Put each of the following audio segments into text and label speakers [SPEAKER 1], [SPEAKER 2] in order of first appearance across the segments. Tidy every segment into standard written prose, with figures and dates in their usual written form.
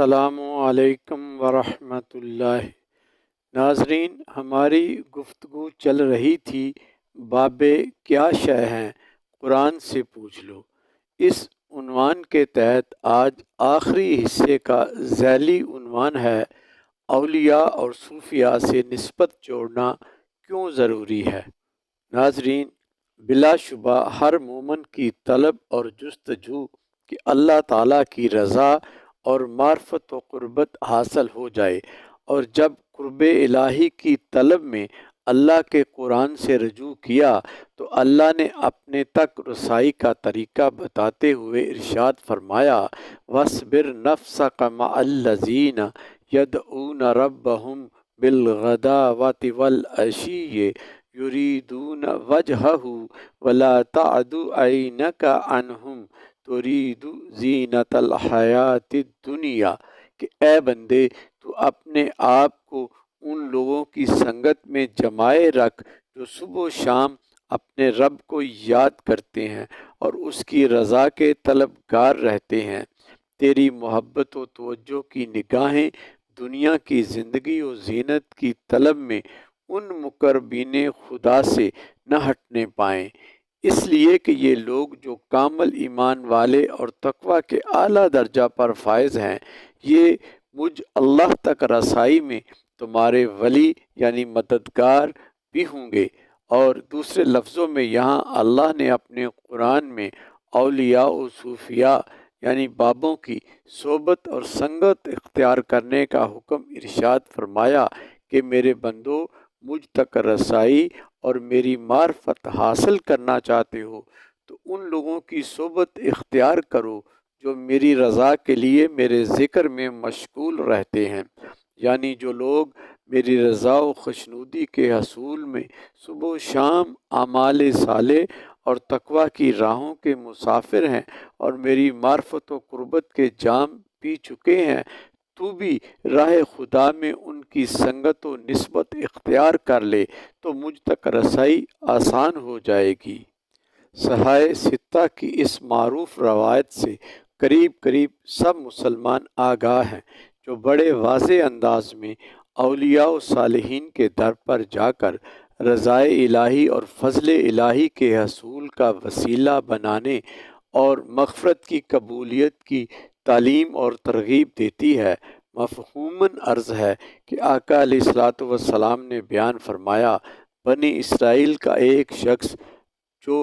[SPEAKER 1] السلام علیکم ورحمۃ اللہ۔ ناظرین، ہماری گفتگو چل رہی تھی باب کیا شے ہیں، قرآن سے پوچھ لو۔ اس عنوان کے تحت آج آخری حصے کا ذیلی عنوان ہے، اولیاء اور صوفیاء سے نسبت جوڑنا کیوں ضروری ہے۔ ناظرین، بلا شبہ ہر مومن کی طلب اور جستجو کہ اللہ تعالیٰ کی رضا اور معرفت و قربت حاصل ہو جائے، اور جب قرب الہی کی طلب میں اللہ کے قرآن سے رجوع کیا تو اللہ نے اپنے تک رسائی کا طریقہ بتاتے ہوئے ارشاد فرمایا، وَاصْبِرْ نَفْسَكَ مَعَ الَّذِينَ يَدْعُونَ رَبَّهُمْ بِالْغَدَاوَةِ وَالْعَشِيِّ يُرِيدُونَ وَجْهَهُ وَلَا تَعْدُ عَيْنَكَ عَنْهُمْ تريد زینت الحیات الدنیا، کہ اے بندے تو اپنے آپ کو ان لوگوں کی سنگت میں جمائے رکھ جو صبح و شام اپنے رب کو یاد کرتے ہیں اور اس کی رضا کے طلبگار رہتے ہیں۔ تیری محبت و توجہ کی نگاہیں دنیا کی زندگی و زینت کی طلب میں ان مقربین خدا سے نہ ہٹنے پائیں، اس لیے کہ یہ لوگ جو کامل ایمان والے اور تقوی کے اعلیٰ درجہ پر فائز ہیں، یہ مجھ اللہ تک رسائی میں تمہارے ولی یعنی مددگار بھی ہوں گے۔ اور دوسرے لفظوں میں یہاں اللہ نے اپنے قرآن میں اولیاء و صوفیاء یعنی بابوں کی صحبت اور سنگت اختیار کرنے کا حکم ارشاد فرمایا کہ میرے بندو، مجھ تک رسائی اور میری معرفت حاصل کرنا چاہتے ہو تو ان لوگوں کی صحبت اختیار کرو جو میری رضا کے لیے میرے ذکر میں مشغول رہتے ہیں، یعنی جو لوگ میری رضا و خوشنودی کے حصول میں صبح و شام اعمال صالح اور تقوی کی راہوں کے مسافر ہیں اور میری معرفت و قربت کے جام پی چکے ہیں۔ تو بھی راہ خدا میں ان کی سنگت و نسبت اختیار کر لے تو مجھ تک رسائی آسان ہو جائے گی۔ صحائح ستہ کی اس معروف روایت سے قریب سب مسلمان آگاہ ہیں، جو بڑے واضح انداز میں اولیاء و صالحین کے در پر جا کر رضائے الہی اور فضل الہی کے حصول کا وسیلہ بنانے اور مغفرت کی قبولیت کی تعلیم اور ترغیب دیتی ہے۔ مفہوماً عرض ہے کہ آقا علیہ الصلوۃ والسلام نے بیان فرمایا، بنی اسرائیل کا ایک شخص جو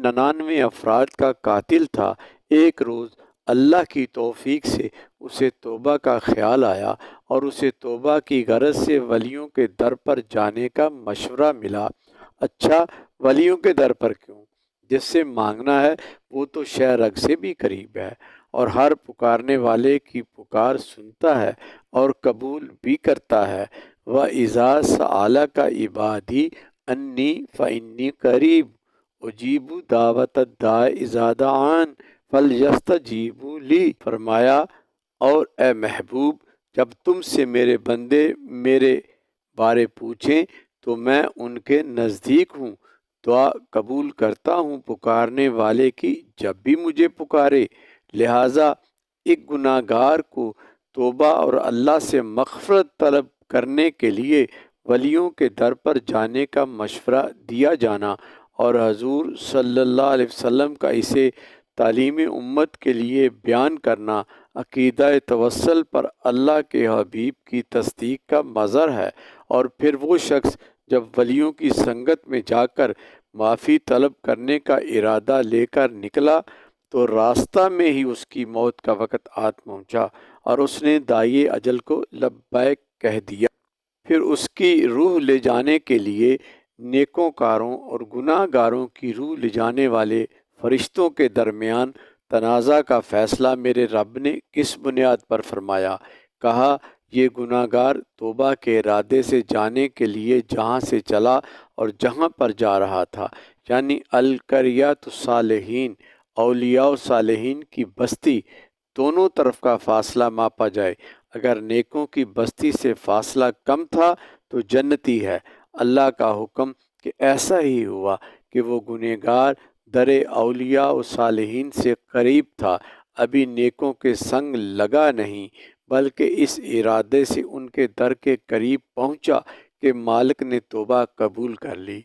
[SPEAKER 1] 99 افراد کا قاتل تھا، ایک روز اللہ کی توفیق سے اسے توبہ کا خیال آیا اور اسے توبہ کی غرض سے ولیوں کے در پر جانے کا مشورہ ملا۔ اچھا، ولیوں کے در پر کیوں؟ جس سے مانگنا ہے وہ تو شہ رگ سے بھی قریب ہے اور ہر پکارنے والے کی پکار سنتا ہے اور قبول بھی کرتا ہے۔ وَإِذَا سَأَلَكَ عِبَادِي أَنِّي فَإِنِّي قَرِيبٌ أُجِیبُ دَعْوَةَ الدَّاعِ إِذَا دَعَانِ فَلْیَسْتَجِیبُوا لِی، فرمایا، اور اے محبوب، جب تم سے میرے بندے میرے بارے پوچھیں تو میں ان کے نزدیک ہوں، دعا قبول کرتا ہوں پکارنے والے کی جب بھی مجھے پکارے۔ لہٰذا ایک گناہ گار کو توبہ اور اللہ سے مغفرت طلب کرنے کے لیے ولیوں کے در پر جانے کا مشورہ دیا جانا اور حضور صلی اللہ علیہ وسلم کا اسے تعلیم امت کے لیے بیان کرنا عقیدہ توسل پر اللہ کے حبیب کی تصدیق کا مظہر ہے۔ اور پھر وہ شخص جب ولیوں کی سنگت میں جا کر معافی طلب کرنے کا ارادہ لے کر نکلا تو راستہ میں ہی اس کی موت کا وقت آ پہنچا اور اس نے داعی اجل کو لبیک کہہ دیا۔ پھر اس کی روح لے جانے کے لیے نیکوں کاروں اور گناہ گاروں کی روح لے جانے والے فرشتوں کے درمیان تنازع کا فیصلہ میرے رب نے کس بنیاد پر فرمایا؟ کہا، یہ گناہ گار توبہ کے ارادے سے جانے کے لیے جہاں سے چلا اور جہاں پر جا رہا تھا، یعنی القریۃ الصالحین، اولیاء و صالحین کی بستی، دونوں طرف کا فاصلہ ماپا جائے۔ اگر نیکوں کی بستی سے فاصلہ کم تھا تو جنتی ہے۔ اللہ کا حکم کہ ایسا ہی ہوا کہ وہ گنہگار در اولیاء و صالحین سے قریب تھا، ابھی نیکوں کے سنگ لگا نہیں، بلکہ اس ارادے سے ان کے در کے قریب پہنچا کہ مالک نے توبہ قبول کر لی۔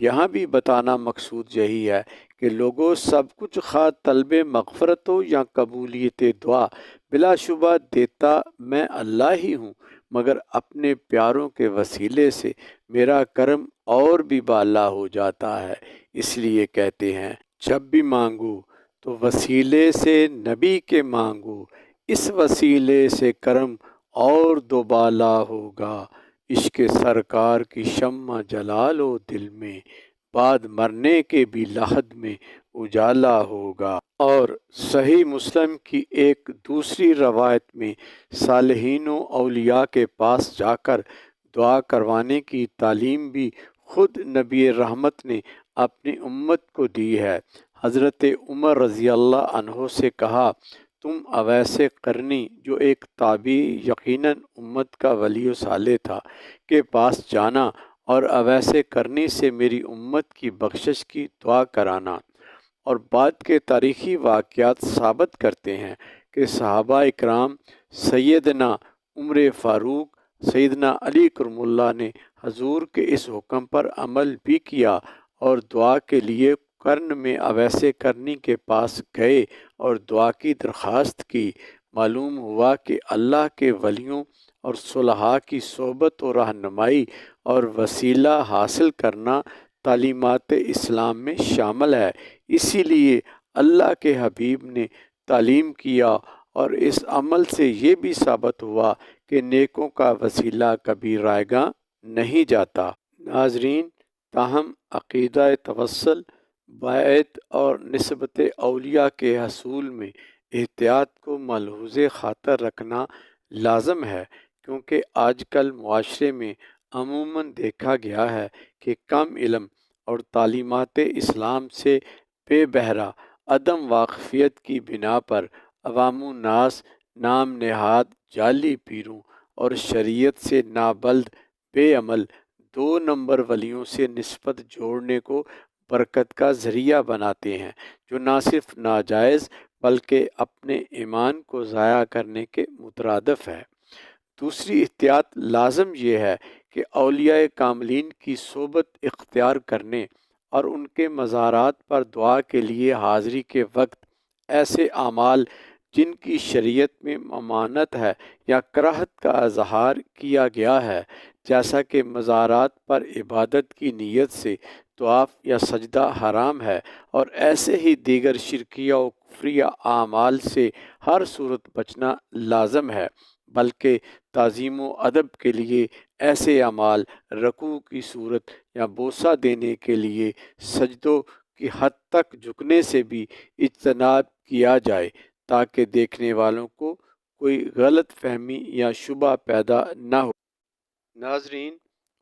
[SPEAKER 1] یہاں بھی بتانا مقصود یہی ہے کہ لوگوں سب کچھ خواہ طلب مغفرت ہو یا قبولیت دعا، بلا شبہ دیتا میں اللہ ہی ہوں، مگر اپنے پیاروں کے وسیلے سے میرا کرم اور بھی بالا ہو جاتا ہے۔ اس لیے کہتے ہیں جب بھی مانگو تو وسیلے سے نبی کے مانگو، اس وسیلے سے کرم اور دوبالا ہوگا۔ عشق سرکار کی شمع جلا لو دل میں، بعد مرنے کے بھی لحد میں اجالا ہوگا۔ اور صحیح مسلم کی ایک دوسری روایت میں صالحین و اولیاء کے پاس جا کر دعا کروانے کی تعلیم بھی خود نبی رحمت نے اپنی امت کو دی ہے۔ حضرت عمر رضی اللہ عنہ سے کہا، تم اویس قرنی جو ایک تابعی یقیناً امت کا ولی و صالح تھا کے پاس جانا اور اویس قرنی سے میری امت کی بخشش کی دعا کرانا۔ اور بعد کے تاریخی واقعات ثابت کرتے ہیں کہ صحابہ اکرام، سیدنا عمر فاروق، سیدنا علی کرم اللہ نے حضور کے اس حکم پر عمل بھی کیا اور دعا کے لیے قرن میں اویس قرنی کے پاس گئے اور دعا کی درخواست کی۔ معلوم ہوا کہ اللہ کے ولیوں اور صلحاء کی صحبت و رہنمائی اور وسیلہ حاصل کرنا تعلیمات اسلام میں شامل ہے۔ اسی لیے اللہ کے حبیب نے تعلیم کیا اور اس عمل سے یہ بھی ثابت ہوا کہ نیکوں کا وسیلہ کبھی رائے گاں نہیں جاتا۔ ناظرین، تاہم عقیدہ توسل، بیعت اور نسبت اولیاء کے حصول میں احتیاط کو ملحوظ خاطر رکھنا لازم ہے، کیونکہ آج کل معاشرے میں عموماً دیکھا گیا ہے کہ کم علم اور تعلیمات اسلام سے بے بہرہ عدم واقفیت کی بنا پر عوام الناس نام نہاد جعلی پیروں اور شریعت سے نابلد بے عمل دو نمبر ولیوں سے نسبت جوڑنے کو برکت کا ذریعہ بناتے ہیں، جو نہ صرف ناجائز بلکہ اپنے ایمان کو ضائع کرنے کے مترادف ہے۔ دوسری احتیاط لازم یہ ہے کہ اولیاء کاملین کی صحبت اختیار کرنے اور ان کے مزارات پر دعا کے لیے حاضری کے وقت ایسے اعمال جن کی شریعت میں ممانعت ہے یا کراہت کا اظہار کیا گیا ہے، جیسا کہ مزارات پر عبادت کی نیت سے طواف یا سجدہ حرام ہے، اور ایسے ہی دیگر شرکیہ و کفریہ اعمال سے ہر صورت بچنا لازم ہے، بلکہ تعظیم و ادب کے لیے ایسے اعمال، رکوع کی صورت یا بوسہ دینے کے لیے سجدوں کی حد تک جھکنے سے بھی اجتناب کیا جائے تاکہ دیکھنے والوں کو کوئی غلط فہمی یا شبہ پیدا نہ ہو۔ ناظرین،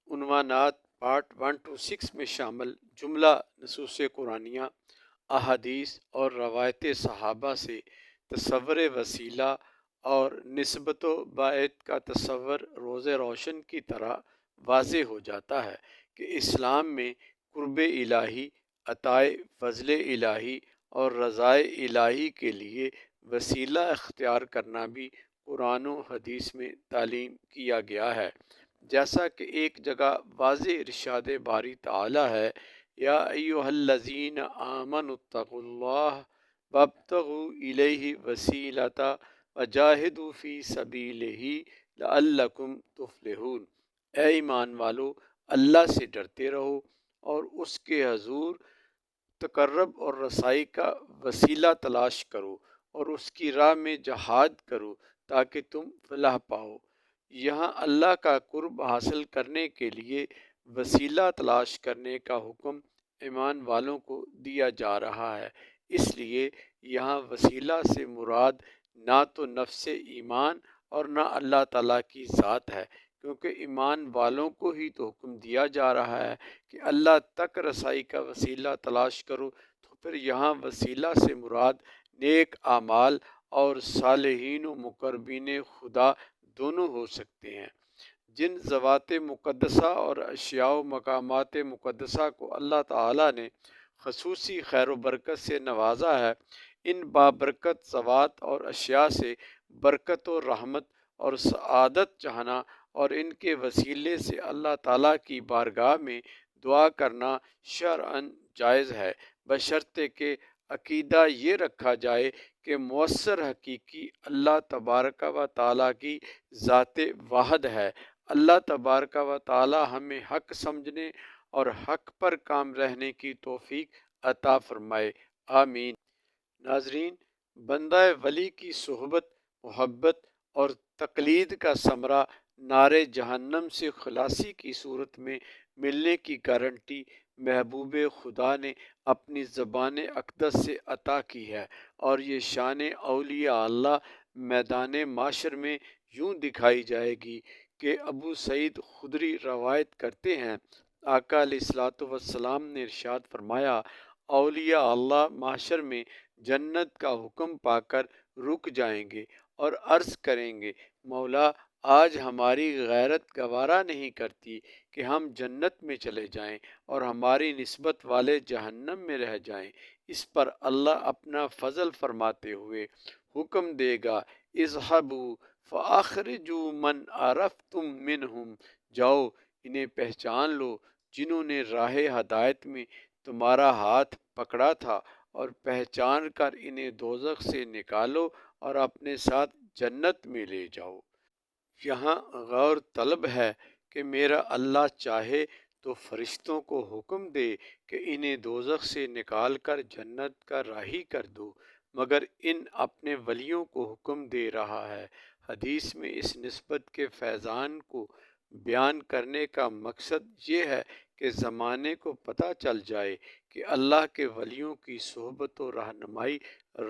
[SPEAKER 1] عنوانات پارٹ 1-6 میں شامل جملہ نصوص قرآنیہ، احادیث اور روایت صحابہ سے تصور وسیلہ اور نسبت و بیعت کا تصور روز روشن کی طرح واضح ہو جاتا ہے کہ اسلام میں قرب الہی، عطائے فضل الہی اور رضائے الہی کے لیے وسیلہ اختیار کرنا بھی قرآن و حدیث میں تعلیم کیا گیا ہے، جیسا کہ ایک جگہ واضح ارشاد باری تعالی ہے، یا ایھا الذین آمنوا اتقوا اللہ وابتغوا الیہ الوسیلۃ وجاہدوا فی سبیلہ لعلکم تفلحون۔ اے ایمان والو، اللہ سے ڈرتے رہو اور اس کے حضور تقرب اور رسائی کا وسیلہ تلاش کرو اور اس کی راہ میں جہاد کرو تاکہ تم فلاح پاؤ۔ یہاں اللہ کا قرب حاصل کرنے کے لیے وسیلہ تلاش کرنے کا حکم ایمان والوں کو دیا جا رہا ہے۔ اس لیے یہاں وسیلہ سے مراد نہ تو نفس ایمان اور نہ اللہ تعالیٰ کی ذات ہے، کیونکہ ایمان والوں کو ہی تو حکم دیا جا رہا ہے کہ اللہ تک رسائی کا وسیلہ تلاش کرو، تو پھر یہاں وسیلہ سے مراد نیک اعمال اور صالحین و مقربین خدا دونوں ہو سکتے ہیں۔ جن ذوات مقدسہ اور اشیاء و مقامات مقدسہ کو اللہ تعالیٰ نے خصوصی خیر و برکت سے نوازا ہے، ان بابرکت ذوات اور اشیاء سے برکت و رحمت اور سعادت چاہنا اور ان کے وسیلے سے اللہ تعالیٰ کی بارگاہ میں دعا کرنا شرعاً جائز ہے، بشرطے کہ عقیدہ یہ رکھا جائے کہ مؤثر حقیقی اللہ تبارک و تعالیٰ کی ذات واحد ہے۔ اللہ تبارک و تعالیٰ ہمیں حق سمجھنے اور حق پر کام رہنے کی توفیق عطا فرمائے، آمین۔ ناظرین، بندہ ولی کی صحبت، محبت اور تقلید کا ثمرہ نار جہنم سے خلاصی کی صورت میں ملنے کی گارنٹی محبوب خدا نے اپنی زبان اقدس سے عطا کی ہے، اور یہ شان اولیاء اللہ میدان معاشر میں یوں دکھائی جائے گی کہ ابو سعید خدری روایت کرتے ہیں، آقا علیہ الصلوۃ والسلام نے ارشاد فرمایا، اولیاء اللہ معاشر میں جنت کا حکم پا کر رک جائیں گے اور عرض کریں گے، مولا آج ہماری غیرت گوارا نہیں کرتی کہ ہم جنت میں چلے جائیں اور ہماری نسبت والے جہنم میں رہ جائیں۔ اس پر اللہ اپنا فضل فرماتے ہوئے حکم دے گا، اذهبوا فاخرجوا من عرفتم منہم، جاؤ انہیں پہچان لو جنہوں نے راہ ہدایت میں تمہارا ہاتھ پکڑا تھا، اور پہچان کر انہیں دوزخ سے نکالو اور اپنے ساتھ جنت میں لے جاؤ۔ یہاں غور طلب ہے کہ میرا اللہ چاہے تو فرشتوں کو حکم دے کہ انہیں دوزخ سے نکال کر جنت کا راہی کر دو، مگر ان اپنے ولیوں کو حکم دے رہا ہے۔ حدیث میں اس نسبت کے فیضان کو بیان کرنے کا مقصد یہ ہے کہ زمانے کو پتہ چل جائے کہ اللہ کے ولیوں کی صحبت و رہنمائی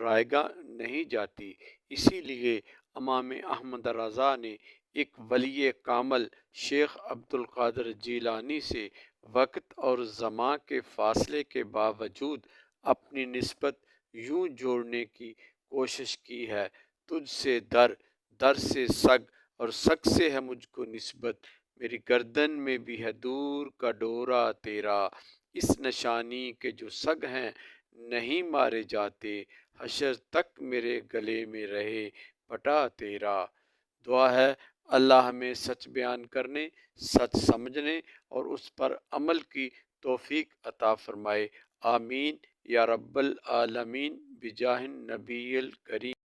[SPEAKER 1] رائیگاں نہیں جاتی۔ اسی لیے امام احمد رضا نے ایک ولی کامل شیخ عبد القادر جیلانی سے وقت اور زمان کے فاصلے کے باوجود اپنی نسبت یوں جوڑنے کی کوشش کی ہے، تجھ سے در، در سے سگ، اور سگ سے ہے مجھ کو نسبت، میری گردن میں بھی ہے دور کا ڈورا تیرا، اس نشانی کے جو سگ ہیں نہیں مارے جاتے، حشر تک میرے گلے میں رہے بٹا تیرا۔ دعا ہے اللہ ہمیں سچ بیان کرنے، سچ سمجھنے اور اس پر عمل کی توفیق عطا فرمائے، آمین یا رب العالمین، بجاہ النبی الکریم۔